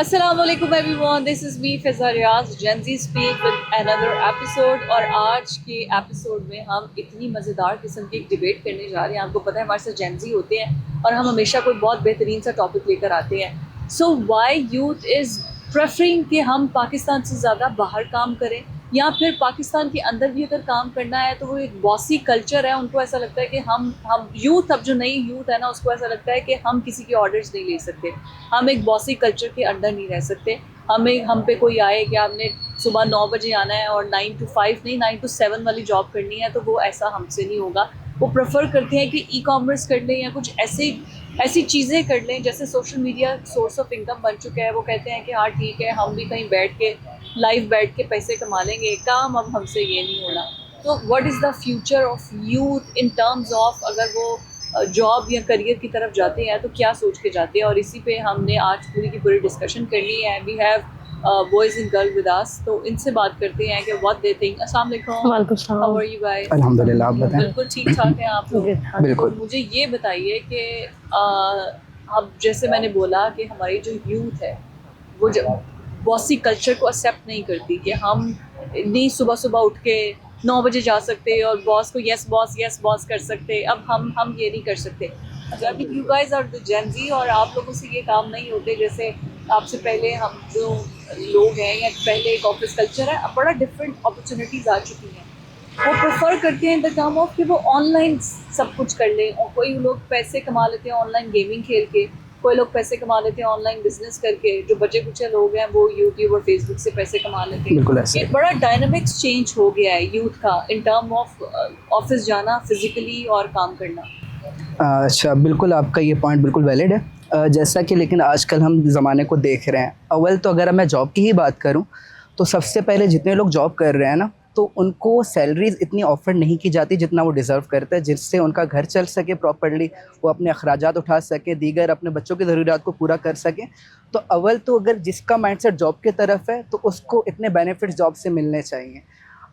Assalamualaikum everyone, this is me Faiza Riaz, Gen Z speak with another episode। और आज के episode में हम इतनी मज़ेदार किस्म की एक डिबेट करने जा रहे हैं। आपको पता है हमारे साथ जेन जी होते हैं और हम हमेशा कोई बहुत बेहतरीन सा टॉपिक लेकर आते हैं। So why youth is preferring कि हम पाकिस्तान से ज़्यादा बाहर काम करें, या फिर पाकिस्तान के अंदर भी अगर काम करना है तो वो एक बॉसी कल्चर है। उनको ऐसा लगता है कि हम यूथ, अब जो नई यूथ है ना, उसको ऐसा लगता है कि हम किसी के ऑर्डर्स नहीं ले सकते, हम एक बॉसी कल्चर के अंडर नहीं रह सकते। हम पे कोई आए कि आपने सुबह 9 बजे आना है और 9 to 5 नहीं 9 to 7 वाली जॉब करनी है, तो वो ऐसा हमसे नहीं होगा। वो प्रेफर करते हैं कि ई कॉमर्स कर लें या कुछ ऐसी चीज़ें कर लें। जैसे social media source of income बन चुका है, वो कहते हैं कि हाँ ठीक है, हम भी कहीं बैठ के पैसे कमा लेंगे, काम अब हमसे ये नहीं होना। तो what is the future of youth in terms of, अगर वो जॉब या करियर की तरफ जाते हैं तो क्या सोच के जाते हैं। और इसी पे हमने आज पूरी की पूरी डिस्कशन करनी है। We have boys and girl with us, तो इनसे बात करते हैं कि व्हाट दे थिंक। अस्सलाम वालेकुम, हाउ आर यू गाइस? अल्हम्दुलिल्लाह, आप बताएं। बिल्कुल ठीक ठाक है आप लोग? बिल्कुल। तो मुझे ये बताइए कि अब जैसे मैंने बोला कि हमारी जो यूथ है वो बॉसी कल्चर को एक्सेप्ट नहीं करती कि हम नहीं सुबह सुबह उठ के 9 बजे जा सकते और बॉस को यस बॉस कर सकते। अब हम ये नहीं कर सकते। जब यू गाइस आर द जेन जी और आप लोगों से ये काम नहीं होते। जैसे आपसे पहले हम जो लोग हैं या पहले एक ऑफिस कल्चर है, अब बड़ा डिफरेंट अपॉर्चुनिटीज़ आ चुकी हैं। वो प्रेफर करते हैं इन द टर्म ऑफ कि वो ऑनलाइन सब कुछ कर लें। और कोई लोग पैसे कमा लेते हैं ऑनलाइन गेमिंग खेल के, कोई लोग पैसे कमा लेते हैं ऑनलाइन बिजनेस करके। जो बचे कुछ लोग हैं वो यूट्यूब और फेसबुक से पैसे कमा लेते हैं। बिल्कुल ऐसे। एक बड़ा डायनामिक्स चेंज हो गया है यूथ का इन टर्म ऑफ ऑफिस जाना फिजिकली और काम करना। अच्छा, बिल्कुल आपका ये पॉइंट बिल्कुल वैलिड है। जैसा कि लेकिन आजकल हम ज़माने को देख रहे हैं। अव्वल तो अगर मैं जॉब की ही बात करूं तो सबसे पहले जितने लोग जॉब कर रहे हैं ना, तो उनको सैलरीज इतनी ऑफर नहीं की जाती जितना वो डिज़र्व करते हैं, जिससे उनका घर चल सके प्रॉपर्ली, वो अपने अखराजात उठा सके, दीगर अपने बच्चों की ज़रूरियात को पूरा कर सके। तो अव्वल तो अगर जिसका माइंडसेट जॉब की तरफ है तो उसको इतने बेनिफिट्स जॉब से मिलने चाहिए।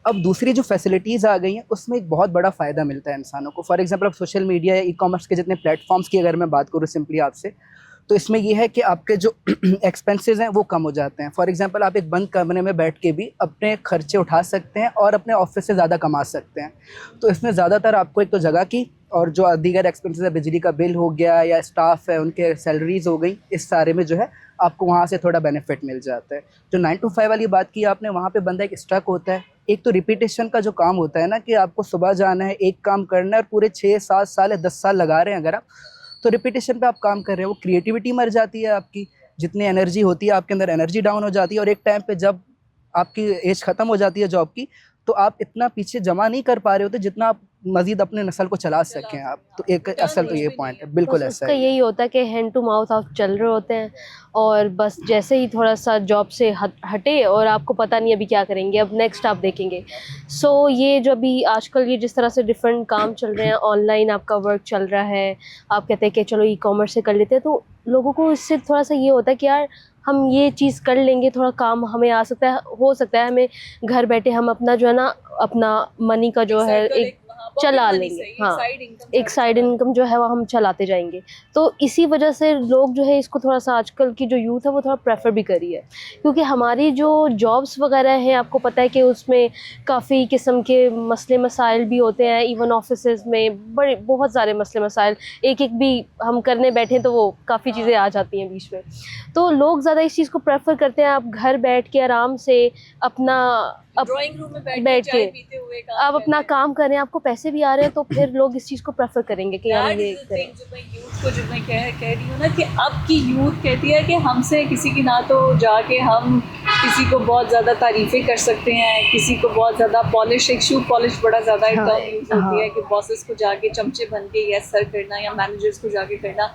अब दूसरी जो फैसिलिटीज़ आ गई हैं उसमें एक बहुत बड़ा फ़ायदा मिलता है इंसानों को। फॉर एग्जांपल अब सोशल मीडिया या ई कॉमर्स के जितने प्लेटफॉर्म्स की अगर मैं बात करूँ सिंपली आपसे, तो इसमें ये है कि आपके जो एक्सपेंसेस हैं वो कम हो जाते हैं। फॉर एग्जांपल आप एक बंद कमरे में बैठ के भी अपने खर्चे उठा सकते हैं और अपने ऑफिस से ज़्यादा कमा सकते हैं। तो इसमें ज़्यादातर आपको एक तो जगह की और जो दीगर एक्सपेंसेस है, बिजली का बिल हो गया या स्टाफ है उनके सैलरीज हो गई, इस सारे में जो है आपको वहाँ से थोड़ा बेनिफिट मिल जाता है। जो 9 to 5 वाली बात की आपने, वहाँ पे बंदा एक स्टक होता है। एक तो रिपीटेशन का जो काम होता है ना, कि आपको सुबह जाना है, एक काम करना है और पूरे 6-7 साल या 10 साल लगा रहे हैं अगर आप, तो रिपीटेशन पे आप काम कर रहे हैं। वो क्रिएटिविटी मर जाती है आपकी, जितनी एनर्जी होती है आपके अंदर एनर्जी डाउन हो जाती है। और एक टाइम पे जब आपकी एज ख़त्म हो जाती है जॉब की, तो आप इतना पीछे जमा नहीं कर पा रहे होते जितना आप मज़ीद अपने नस्ल को चला सकें आप। तो एक असल तो ये पॉइंट है, बिल्कुल ऐसा उसका है। यही होता है कि हैंड टू माउथ आप चल रहे होते हैं और बस जैसे ही थोड़ा सा जॉब से हटे और आपको पता नहीं अभी क्या करेंगे, अब नेक्स्ट आप देखेंगे। सो ये जो अभी आजकल ये जिस तरह से डिफरेंट काम चल रहे हैं, ऑनलाइन आपका वर्क चल रहा है, आप कहते हैं कि चलो ई कॉमर्स से कर लेते हैं, तो लोगों को इससे थोड़ा सा ये होता है कि यार हम ये चीज़ कर लेंगे, थोड़ा काम हमें आ सकता है, हो सकता है हमें घर बैठे हम अपना जो है ना अपना मनी का जो है एक चला लेंगे। हाँ, एक साइड इनकम जो है वो हम चलाते जाएंगे। तो इसी वजह से लोग जो है इसको थोड़ा सा, आजकल की जो यूथ है वो थोड़ा प्रेफर भी करी है। क्योंकि हमारी जो जॉब्स वगैरह हैं, आपको पता है कि उसमें काफ़ी किस्म के मसले मसाइल भी होते हैं। इवन ऑफिसेज में बहुत सारे मसले मसाइल एक एक भी हम करने बैठे तो वो काफ़ी चीज़ें आ जाती हैं बीच में। तो लोग ज़्यादा इस चीज़ को प्रेफर करते हैं, आप घर बैठ के आराम से अपना ड्राइंग रूम में बैठ के पीते हुए आप अपना काम कर रहे हैं, आपको पैसे भी आ रहे हैं, तो फिर लोग इस चीज़ को प्रेफर करेंगे कि यार ये करें। जो मैं कह रही हूँ ना कि अब की यूथ कहती है कि हमसे किसी की ना तो जाके हम किसी को बहुत ज़्यादा तारीफ़ें कर सकते हैं, किसी को बहुत ज़्यादा पॉलिश, एक शू पॉलिश बड़ा ज़्यादा एक टर्म यूज़ होती है कि बॉसेस को जाके चमचे बन के यस सर करना या मैनेजर्स को जाके करना।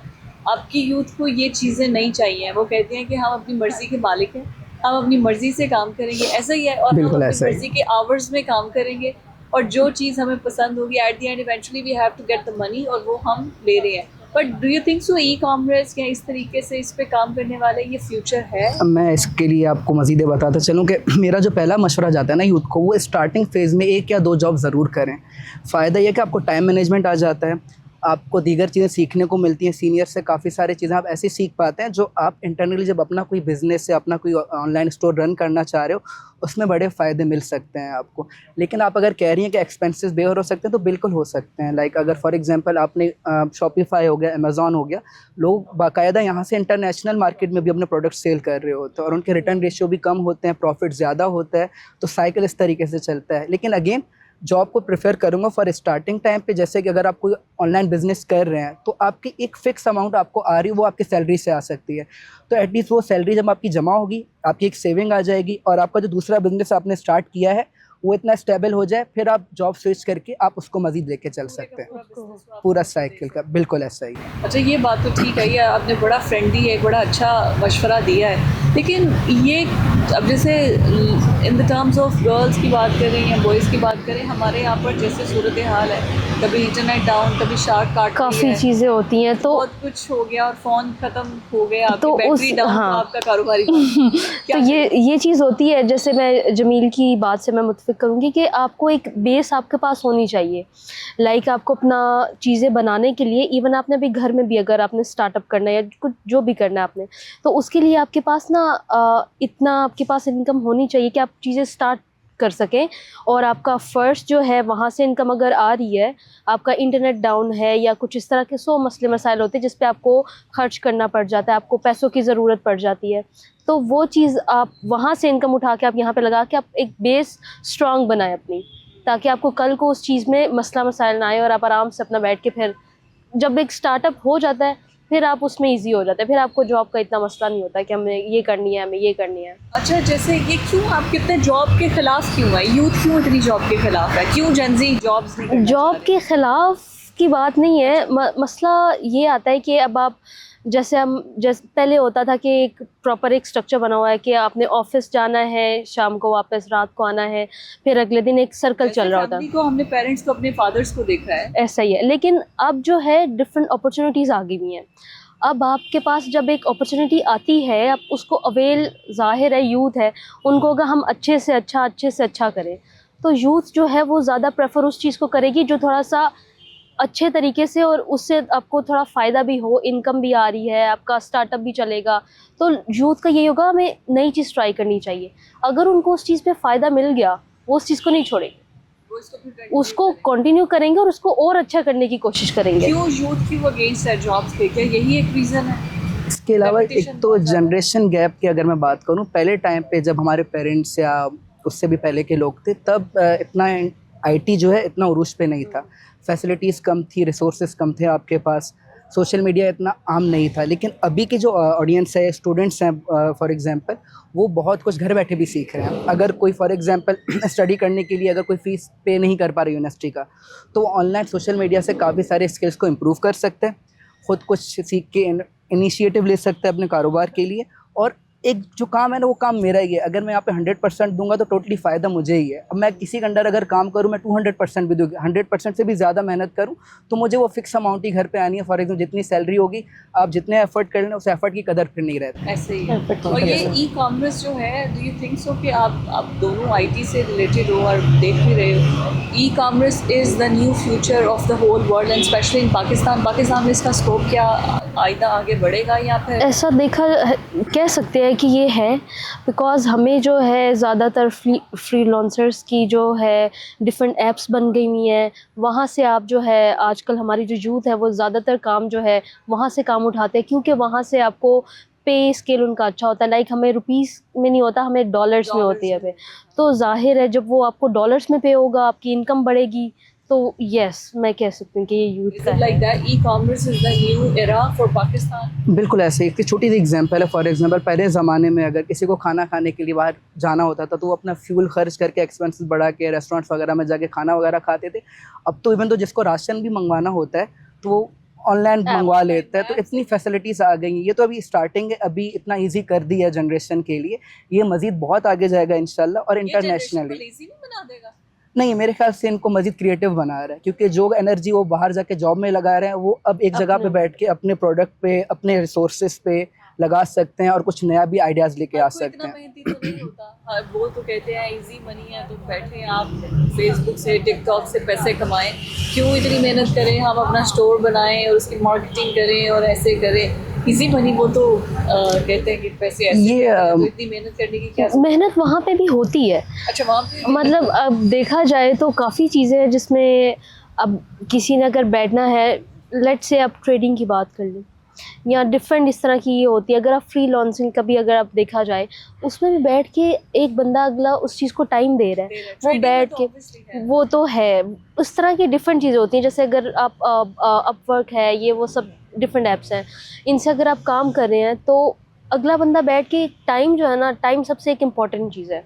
अब की यूथ को ये चीज़ें नहीं चाहिए। वो कहते हैं कि हम अपनी मर्ज़ी के मालिक हैं, हम अपनी मर्ज़ी से काम करेंगे, ऐसा ही है। और हम अपनी मर्ज़ी के आवर्स में काम करेंगे और जो चीज़ हमें पसंद होगी, at the end eventually we have to get the money, और वो हम ले रहे हैं। But do you think so e commerce या इस तरीके से इस पे काम करने वाले ये फ्यूचर है? मैं इसके लिए आपको मज़ीद बताता चलूँ कि मेरा जो पहला मशवरा जाता है ना यूथ को, वो स्टार्टिंग फेज़ में 1 या 2 जॉब ज़रूर करें। फ़ायदा यह कि आपको टाइम मैनेजमेंट आ जाता है, आपको दीगर चीज़ें सीखने को मिलती हैं, सीनियर से काफ़ी सारी चीज़ें आप ऐसी सीख पाते हैं जो आप इंटरनली जब अपना कोई बिज़नेस या अपना कोई ऑनलाइन स्टोर रन करना चाह रहे हो, उसमें बड़े फ़ायदे मिल सकते हैं आपको। लेकिन आप अगर कह रही हैं कि एक्सपेंसेस बेयर हो सकते हैं, तो बिल्कुल हो सकते हैं। लाइक अगर फॉर एग्जांपल आपने शॉपिफ़ाई हो गया, अमेज़न हो गया, लोग बाकायदा यहाँ से इंटरनेशनल मार्केट में भी अपने प्रोडक्ट सेल कर रहे होते हैं और उनके रिटर्न रेशियो भी कम होते हैं, प्रॉफिट ज़्यादा होता है, तो साइकिल इस तरीके से चलता है। लेकिन अगेन जॉब को प्रेफर करूँगा फॉर स्टार्टिंग टाइम पे। जैसे कि अगर आप कोई ऑनलाइन बिजनेस कर रहे हैं तो आपकी एक फ़िक्स अमाउंट आपको आ रही है, वो आपकी सैलरी से आ सकती है। तो एटलीस्ट वो सैलरी जब आपकी जमा होगी, आपकी एक सेविंग आ जाएगी और आपका जो दूसरा बिजनेस आपने स्टार्ट किया है वो इतना स्टेबल हो जाए, फिर आप जॉब स्विच करके आप उसको मज़ीद लेके चल सकते हैं। पूरा साइकिल का बिल्कुल ऐसा ही है। अच्छा, ये बात तो ठीक है, ये आपने बड़ा फ्रेंडली है, बड़ा अच्छा मशवरा दिया है। लेकिन ये अब जैसे in the terms of girls की बात करें या बॉयज़ की बात करें, हमारे यहाँ पर जैसे सूरत हाल है, कभी इंटरनेट डाउन, कभी शार्ट काट काफ़ी चीज़ें होती हैं, तो बहुत कुछ हो गया और फ़ोन ख़त्म हो गया, आपकी तो बैटरी डाउन, तो हाँ। आपका कारोबारी तो ये चीज़ होती है। जैसे मैं जमील की बात से मैं मुत्फिक करूँगी कि आपको एक बेस आपके पास होनी चाहिए। लाइक आपको अपना चीज़ें बनाने के लिए, इवन आपने अभी घर में भी अगर आपने स्टार्टअप करना है या कुछ जो भी करना है आपने, तो उसके लिए आपके पास ना इतना आपके पास इनकम होनी चाहिए कि आप चीज़ें स्टार्ट कर सकें। और आपका फ़र्स्ट जो है वहाँ से इनकम अगर आ रही है, आपका इंटरनेट डाउन है या कुछ इस तरह के 100 मसले मसाइल होते हैं जिस पे आपको खर्च करना पड़ जाता है, आपको पैसों की ज़रूरत पड़ जाती है, तो वो चीज़ आप वहाँ से इनकम उठा के आप यहाँ पे लगा के आप एक बेस स्ट्रॉन्ग बनाएं अपनी, ताकि आपको कल को उस चीज़ में मसला मसाइल ना आए और आप आराम से अपना बैठ के फिर जब एक स्टार्टअप हो जाता है फिर आप उसमें ईजी हो जाता है, फिर आपको जॉब का इतना मसला नहीं होता कि हमें ये करनी है, हमें ये करनी है। अच्छा, जैसे ये क्यों आप कितने जॉब के खिलाफ क्यों है, यूथ क्यों इतनी जॉब के खिलाफ है, क्यों जेनजी जॉब्स नहीं करना जॉब चाह रहे? के ख़िलाफ़ की बात नहीं है, मसला ये आता है कि अब आप जैसे पहले होता था कि एक प्रॉपर एक स्ट्रक्चर बना हुआ है कि आपने ऑफिस जाना है, शाम को वापस रात को आना है, फिर अगले दिन एक सर्कल चल रहा होता फैमिली को, हमने पेरेंट्स को, अपने फादर्स को देखा है। ऐसा ही है। लेकिन अब जो है डिफरेंट अपॉर्चुनिटीज़ आ गई हुई हैं। अब आपके पास जब एक अपॉर्चुनिटी आती है, आप उसको अवेल, ज़ाहिर है यूथ है, उनको अगर हम अच्छे से अच्छा करें, तो यूथ जो है वो ज़्यादा प्रेफर उस चीज़ को करेगी जो थोड़ा सा अच्छे तरीके से, और उससे आपको थोड़ा फ़ायदा भी हो, इनकम भी आ रही है, आपका स्टार्टअप भी चलेगा। तो यूथ का ये होगा, हमें नई चीज़ ट्राई करनी चाहिए। अगर उनको उस चीज़ पे फ़ायदा मिल गया, वो उस चीज़ को नहीं छोड़ेंगे, वो इसको फिर continue उसको करें। कंटिन्यू करेंगे और उसको और अच्छा करने की कोशिश करेंगे। क्यों यूथ की वो अगेंस्ट है जॉब्स पे, क्या यही एक रीज़न है? इसके अलावा एक Competition तो बहुत ज़्यादा है। जनरेशन गैप की अगर मैं बात करूँ, पहले टाइम पे जब हमारे पेरेंट्स या उससे भी पहले के लोग थे, तब इतना आईटी जो है इतना उरूज पे नहीं था, फैसिलिटीज़ कम थी, रिसोर्सेज कम थे आपके पास, सोशल मीडिया इतना आम नहीं था। लेकिन अभी की जो ऑडियंस है, स्टूडेंट्स हैं फॉर एग्जांपल, वो बहुत कुछ घर बैठे भी सीख रहे हैं। अगर कोई फॉर एग्जांपल स्टडी करने के लिए अगर कोई फ़ीस पे नहीं कर पा रही यूनिवर्सिटी का, तो वो ऑनलाइन सोशल मीडिया से काफ़ी सारे स्किल्स को इम्प्रूव कर सकते हैं, ख़ुद कुछ सीख के इनिशिएटिव ले सकते हैं अपने कारोबार के लिए। और एक जो काम है ना, वो काम मेरा ही है। अगर मैं यहाँ पे 100% दूंगा तो टोटली फ़ायदा मुझे ही है। अब मैं किसी के अंडर अगर काम करूँ, मैं 200% भी दूँगी, 100% से भी ज़्यादा मेहनत करूँ, तो मुझे वो फिक्स अमाउंट ही घर पे आनी है। फॉर एग्जाम्पल जितनी सैलरी होगी, आप जितने एफर्ट कर लें, उस एफर्ट की कदर फिर नहीं रहती। ऐसे ही है। Perfect. और ये ई कॉमर्स जो है, डू यू थिंक सो कि आप दोनों आईटी से रिलेटेड हो और देख भी रहे हो, e commerce is the new future of the whole world and specially in Pakistan में इसका स्कोप क्या आइंदा आगे बढ़ेगा या फिर? ऐसा कह सकते हैं कि ये है, बिकॉज़ हमें जो है ज़्यादातर फ्रीलांसर्स की जो है डिफरेंट ऐप्स बन गई हुई हैं, वहाँ से आप जो है आजकल हमारी जो यूथ है वो ज़्यादातर काम जो है वहाँ से काम उठाते हैं, क्योंकि वहाँ से आपको पे स्केल उनका अच्छा होता है। लाइक हमें रुपीस में नहीं होता, हमें डॉलर्स में होती है पे। तो जाहिर है जब वो आपको डॉलर्स में पे होगा, आपकी इनकम बढ़ेगी। तो यस, मैं कह सकती हूँ कि ये यूथ Is का it है। like that? E-commerce is the new era for Pakistan? बिल्कुल ऐसे ही। एक छोटी सी एग्जांपल है। फॉर एग्जांपल पहले ज़माने में अगर किसी को खाना खाने के लिए बाहर जाना होता था, तो वो अपना फ्यूल खर्च करके, एक्सपेंसेस बढ़ा के रेस्टोरेंट्स वगैरह में जाके खाना वगैरह खाते थे। अब तो इवन तो जिसको राशन भी मंगवाना होता है, तो वो ऑनलाइन मंगवा लेता है। तो इतनी फैसिलिटीज़ आ गई हैं। ये तो अभी स्टार्टिंग है, अभी इतना ईजी कर दिया है जनरेशन के लिए। ये मज़ीद बहुत आगे जाएगा इंशाल्लाह। और ये generation को इंटरनेशनली lazy नहीं बना देगा? नहीं, मेरे ख्याल से इनको मज़ीद क्रिएटिव बना रहा है, क्योंकि जो एनर्जी वो बाहर जाके जॉब में लगा रहे हैं, वो अब एक जगह पे बैठ के अपने प्रोडक्ट पे, अपने रिसोर्सेज पे, लगा सकते हैं और कुछ नया भी आइडियाज़ लेके आ आपको सकते इतना हैं। मेहनती तो नहीं होता। हाँ, वो तो कहते हैं इजी मनी है, तो बैठे आप फेसबुक से टिकटॉक से पैसे कमाएं, क्यों इतनी मेहनत करें, हम अपना स्टोर बनाएं और उसकी मार्केटिंग करें और ऐसे करें। इजी मनी वो तो कहते हैं कि पैसे ऐसे ये, मिलते हैं, तो इतनी मेहनत करने की क्या जरूरत मेहनत वहाँ पे भी होती है। है? अच्छा, वहाँ पे मतलब अब देखा जाए तो काफ़ी चीज़ें हैं जिसमें अब किसी ने अगर बैठना है, लेट्स से आप ट्रेडिंग की बात कर लें या डिफरेंट इस तरह की ये होती है। अगर आप फ्रीलांसिंग का भी अगर आप देखा जाए, उसमें भी बैठ के एक बंदा अगला उस चीज़ को टाइम दे रहा है, वो trading में बैठ तो के, obviously है। वो तो है। उस तरह की डिफरेंट चीज़ें होती हैं। जैसे अगर आप अपवर्क है, ये वो सब डिफरेंट ऐप्स हैं, इनसे अगर आप काम कर रहे हैं तो अगला बंदा बैठ के टाइम जो है ना, टाइम सबसे एक इम्पॉर्टेंट चीज़ है।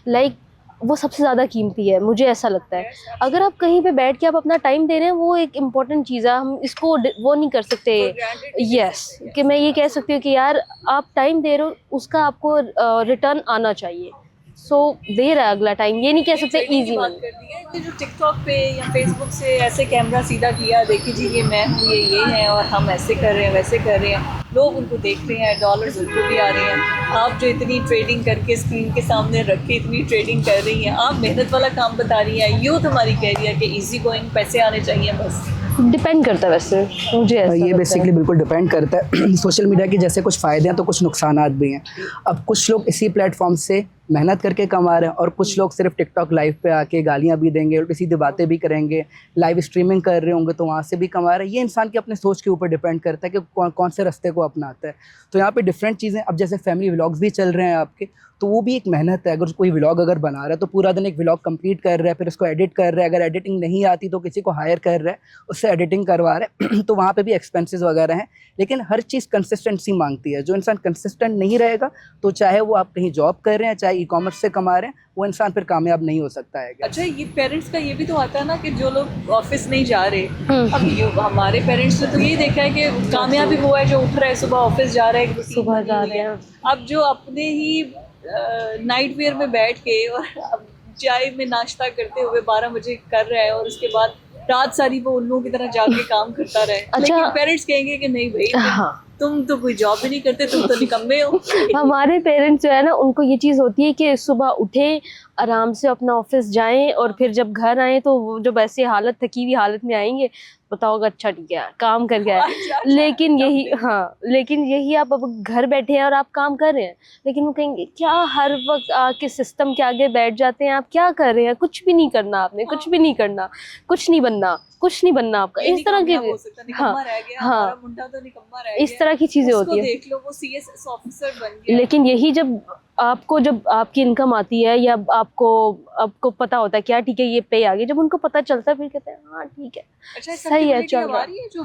लाइक वो सबसे ज़्यादा कीमती है, मुझे ऐसा लगता है। अगर आप कहीं पे बैठ के आप अपना टाइम दे रहे हैं, वो एक इम्पॉर्टेंट चीज़ है। हम इसको वो नहीं कर सकते For granted नहीं ले यस सकते, कि मैं ये कह सकती हूँ कि यार आप टाइम दे रहे हो, उसका आपको रिटर्न आना चाहिए। सो दे रहा है अगला टाइम, ये नहीं कह सकते ट्रेडिंग की ईजी बात मनी। कर दी है कि जो टिकटॉक पे या फेसबुक से ऐसे कैमरा सीधा किया, देखिए जी ये मैं हूँ, ये है और हम ऐसे कर रहे हैं, वैसे कर रहे हैं, लोग उनको देख रहे हैं, डॉलर्स उनको भी आ रहे हैं। आप जो इतनी ट्रेडिंग करके स्क्रीन के सामने रख के इतनी ट्रेडिंग कर रही हैं, आप मेहनत वाला काम बता रही हैं, यूथ हमारी कह रही है कि इजी गोइंग पैसे आने चाहिए बस। डिपेंड करता है वैसे, मुझे ऐसा ये लगता बेसिकली है। बिल्कुल डिपेंड करता है। सोशल मीडिया के जैसे कुछ फ़ायदे हैं तो कुछ नुकसानात भी हैं। अब कुछ लोग इसी प्लेटफॉर्म से मेहनत करके कमा रहे हैं और कुछ लोग सिर्फ टिकटॉक लाइव पे आके गालियाँ भी देंगे, उल्टी सीधी बातें भी करेंगे, लाइव स्ट्रीमिंग कर रहे होंगे तो वहाँ से भी कमा रहे हैं। ये इंसान की अपने सोच के ऊपर डिपेंड करता है कि कौन से रास्ते को अपनाता है। तो यहाँ पे डिफरेंट चीज़ें, अब जैसे फैमिली व्लॉग्स भी चल रहे हैं आपके, तो वो भी एक मेहनत है। अगर कोई व्लॉग अगर बना रहा है तो पूरा दिन एक व्लॉग कंप्लीट कर रहा है, फिर उसको एडिट कर रहा है, अगर एडिटिंग नहीं आती तो किसी को हायर कर रहा है, उससे एडिटिंग करवा रहा है तो वहाँ पे भी एक्सपेंसेस वगैरह हैं। लेकिन हर चीज़ कंसिस्टेंसी मांगती है। जो इंसान कंसिस्टेंट नहीं रहेगा, तो चाहे वो आप कहीं जॉब कर रहे हैं, चाहे ई कॉमर्स से कमा रहे हैं, वो इंसान फिर कामयाब नहीं हो सकता है। अच्छा, ये पेरेंट्स का ये भी तो आता है ना कि जो लोग ऑफिस नहीं जा रहे, हम्म। अब हमारे पेरेंट्स ने तो ये देखा है कि कामयाबी वो है जो उठ रहा है, सुबह ऑफिस जा रहा है, एक routine सुबह बनी जा हुई रहे है। हैं। अब जो अपने ही नाइट वेयर में बैठ के और अब चाय में नाश्ता करते हुए 12 बजे कर रहा है और उसके बाद रात सारी वो उल्लुओं की तरह जाके काम करता रहे। अच्छा। लेकिन पेरेंट्स कहेंगे कि नहीं भाई, हाँ, तुम तो कोई जॉब भी नहीं करते, तुम तो निकम्मे हो। हमारे पेरेंट्स जो है ना, उनको ये चीज़ होती है कि सुबह उठें, आराम से अपना ऑफिस जाएं और फिर जब घर आएं तो वो जब ऐसे हालत थकी हुई हालत में आएंगे, बताओगे अच्छा ठीक है काम कर गया है। लेकिन यही, हाँ, लेकिन यही आप अब घर बैठे हैं और आप काम कर रहे हैं, लेकिन वो कहेंगे क्या हर वक्त आके सिस्टम के आगे बैठ जाते हैं, आप क्या कर रहे हैं, कुछ भी नहीं करना आपने, कुछ भी नहीं करना, कुछ नहीं बनना, कुछ नहीं बनना आपका। ये इस तरह की, निकम्मा हो सकता है, निकम्मा रह गया, हाँ, हमारा मुंडा तो निकम्मा रह इस गया। तरह की चीज़ें उसको होती है। देख लो, वो सीएसएस ऑफिसर बन गया। लेकिन यही जब आपकी इनकम आती है या आपको पता होता है क्या ठीक है ये पे आ गई, जब उनको पता चलता है फिर कहते हैं हाँ ठीक है, अच्छा, सही है, चल अब रहा आ रही है जो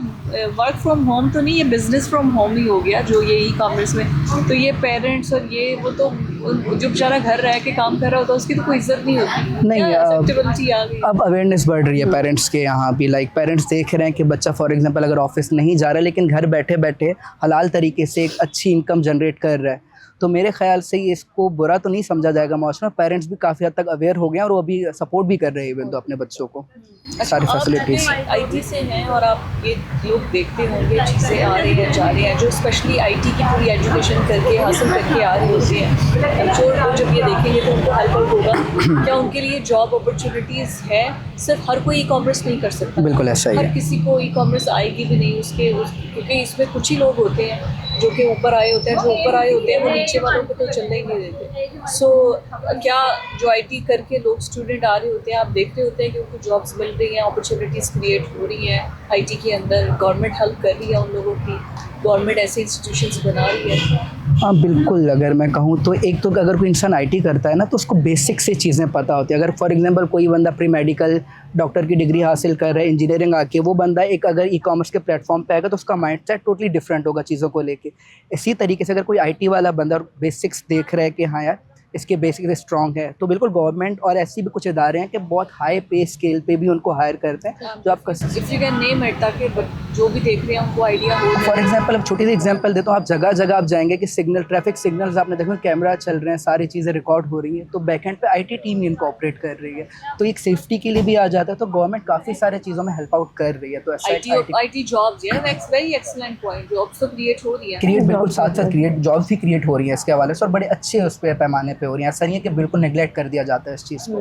वर्क फ्रॉम होम तो नहीं, ये बिजनेस फ्रॉम होम ही हो गया जो ये ई कॉमर्स में। तो ये पेरेंट्स और ये वो तो जो बेचारा घर रह के काम कर रहा होता है उसकी तो कोई इज्जत नहीं होती। नहीं, क्या acceptability आ गई। अब अवेयरनेस बढ़ रही है पेरेंट्स के यहाँ भी। लाइक पेरेंट्स देख रहे हैं कि बच्चा फॉर एग्जांपल अगर ऑफिस नहीं जा रहा है लेकिन घर बैठे बैठे हलाल तरीके से एक अच्छी इनकम जनरेट कर रहा है, तो मेरे ख्याल से ये इसको बुरा तो नहीं समझा जाएगा माशरे में। पेरेंट्स भी काफ़ी हद तक अवेयर हो गए हैं और वो भी सपोर्ट भी कर रहे हैं इवन तो अपने बच्चों को सारी फैसिलिटीज़। आईटी से हैं और आप ये लोग देखते होंगे चीज़ें आ रही हैं जा रही हैं, जो स्पेशली आईटी की पूरी एजुकेशन करके हासिल करके आ रही होती हैं, जो लोग जब ये देखेंगे तो उनको हेल्प होगा। क्या उनके लिए जॉब अपॉर्चुनिटीज़ है? सिर्फ हर कोई ई कॉमर्स नहीं कर सकता, बिल्कुल ऐसा ही हर है। किसी को ई कॉमर्स आएगी भी नहीं क्योंकि इसमें कुछ ही लोग होते हैं जो कि ऊपर आए होते हैं, जो ऊपर आए होते हैं वो नीचे वालों को तो चलने ही नहीं देते। सो क्या जो आईटी करके लोग स्टूडेंट आ रहे होते हैं, आप देखते होते हैं कि उनको जॉब्स मिल रही हैं, अपॉर्चुनिटीज़ क्रिएट हो रही हैं आईटी के अंदर, गवर्नमेंट हेल्प कर रही है उन लोगों की, गवर्नमेंट ऐसे इंस्टीट्यूशंस बना रही है। हाँ बिल्कुल, अगर मैं कहूँ तो एक तो अगर कोई इंसान आईटी करता है ना तो उसको बेसिक से चीज़ें पता होती है। अगर फॉर एग्जांपल कोई बंदा प्री मेडिकल डॉक्टर की डिग्री हासिल कर रहा है, इंजीनियरिंग आके, वो बंदा एक अगर ई कॉमर्स के प्लेटफॉर्म पे आएगा तो उसका माइंडसेट टोटली डिफरेंट होगा चीज़ों को लेके। इसी तरीके से अगर कोई आईटी वाला बंदा बेसिक्स देख रहा है कि हाँ यार इसके बेसिकली स्ट्रॉन्ग है, तो बिल्कुल गवर्नमेंट और ऐसी भी कुछ इदारे हैं कि बहुत हाई पे स्केल पे भी उनको हायर करते हैं जो आप if you can name it, ताकि जो भी देख रहे हैं उनको आइडिया हो। फॉर एग्जांपल अब छोटी सी एग्जांपल देता हूँ, आप जगह जगह आप जाएंगे कि सिग्नल ट्रैफिक सिग्नल्स आपने देखो कैमरा चल रहे हैं, सारी चीज़ें रिकॉर्ड हो रही हैं, तो बैकएंड पे आईटी टीम ही इनको ऑपरेट कर रही है, तो एक सेफ्टी के लिए भी आ जाता है, तो गवर्नमेंट काफ़ी सारे चीज़ों में हेल्प आउट कर रही है। तो ऐसा आईटी जॉब्स, या that's very excellent point, jobs तो क्रिएट हो रही है, क्रिएट बिल्कुल साथ साथ क्रिएट जॉब्स भी क्रिएट हो रही है इसके हवाले से, और बड़े अच्छे उस पर पैमाने पे हो रही हैं। ऐसा नहीं है कि बिल्कुल नेगलेक्ट कर दिया जाता है इस चीज़ को।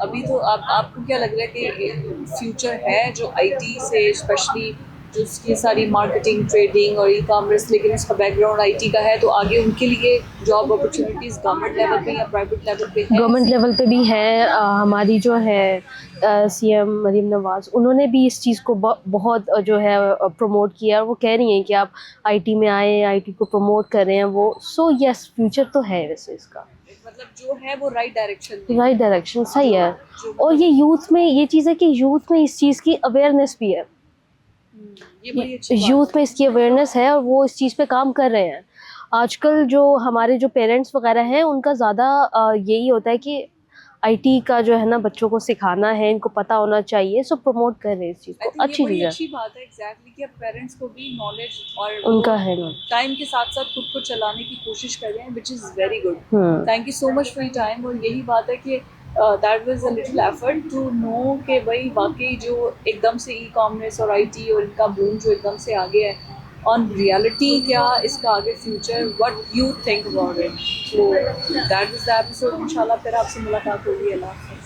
अभी तो आपको क्या लग रहा है कि फ्यूचर है जो आईटी से, स्पेशली जो उसकी सारी मार्केटिंग, ट्रेडिंग और ई कॉमर्स, लेकिन उसका बैकग्राउंड आईटी का है, तो आगे उनके लिए जॉब अपॉर्चुनिटीज़ गवर्नमेंट लेवल पे या प्राइवेट लेवल पे है? गवर्नमेंट लेवल पे भी है। हमारी जो है सीएम मरीम नवाज़, उन्होंने भी इस चीज़ को बहुत जो है प्रमोट किया, और वो कह रही हैं कि आप आईटी में आए, आईटी को प्रमोट कर रहे हैं वो। सो यस, फ्यूचर तो है वैसे इसका, मतलब जो है वो राइट डायरेक्शन सही है। और ये यूथ में ये चीज़ है कि यूथ में इस चीज़ की अवेयरनेस भी है, ये बड़ी अच्छी बात यूथ में इसकी अवेयरनेस है और वो इस चीज़ पे काम कर रहे हैं। आजकल जो हमारे जो पेरेंट्स वगैरह हैं, उनका ज़्यादा यही होता है कि आईटी का जो है ना बच्चों को सिखाना है, इनको पता होना चाहिए, सो प्रमोट कर रहे हैं इस चीज़ को। अच्छी चीज़ है, अच्छी बात है एग्जैक्टली, कि अब पेरेंट्स को भी नॉलेज और उनका है ना, टाइम के साथ साथ खुद को चलाने की कोशिश कर रहे हैं, which is very good. Thank you so much for your time. और यही बात है कि that was a little effort to know कि भाई वाकई जो एकदम से ई कॉमर्स और आईटी और इनका बूम जो एकदम से आगे है, ऑन रियलिटी क्या इसका आगे future, what you think about it. So that is the episode. इंशाल्लाह फिर आपसे मुलाकात होगी। अल्लाह हाफ़िज़।